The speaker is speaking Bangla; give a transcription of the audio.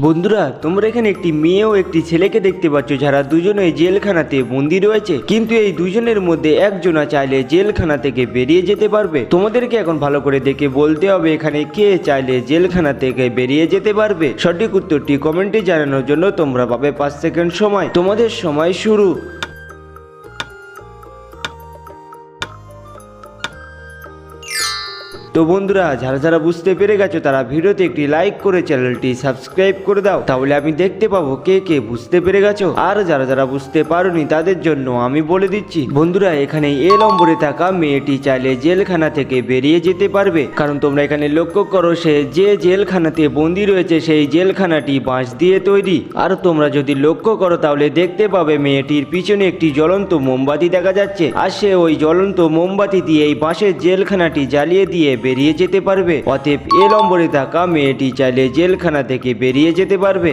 বন্ধুরা, তোমরা এখানে একটি মেয়ে ও একটি ছেলেকে দেখতে পাচ্ছ, যারা দুজনেই জেলখানাতে বন্দি রয়েছে। কিন্তু এই দুজনের মধ্যে একজনা চাইলে জেলখানা থেকে বেরিয়ে যেতে পারবে। তোমাদেরকে এখন ভালো করে দেখে বলতে হবে এখানে কে চাইলে জেলখানা থেকে বেরিয়ে যেতে পারবে। সঠিক উত্তরটি কমেন্টে জানানোর জন্য তোমরা পাবে 5 সেকেন্ড সময়। তোমাদের সময় শুরু। তো বন্ধুরা, যারা যারা বুঝতে পেরে গেছো তারা ভিডিওতে একটি লাইক করে চ্যানেলটি সাবস্ক্রাইব করে দাও, তাহলে আমি দেখতে পাবো কে কে বুঝতে পেরে গেছো। আর যারা যারা বুঝতে পারোনি তাদের জন্য আমি বলে দিচ্ছি। বন্ধুরা, এখানে এ নম্বরে থাকা মেয়েটি চাইলে জেলখানা থেকে বেরিয়ে যেতে পারবে, কারণ তোমরা এখানে লক্ষ্য করো সে যে জেলখানাতে বন্দি রয়েছে সেই জেলখানাটি বাঁশ দিয়ে তৈরি। আর তোমরা যদি লক্ষ্য করো তাহলে দেখতে পাবে মেয়েটির পিছনে একটি জ্বলন্ত মোমবাতি দেখা যাচ্ছে, আর সে ওই জ্বলন্ত মোমবাতি দিয়ে এই বাঁশের জেলখানাটি জ্বালিয়ে দিয়ে বেরিয়ে যেতে পারবে। অতএব এ নম্বরে থাকা মেয়েটি চাইলে জেলখানা থেকে বেরিয়ে যেতে পারবে।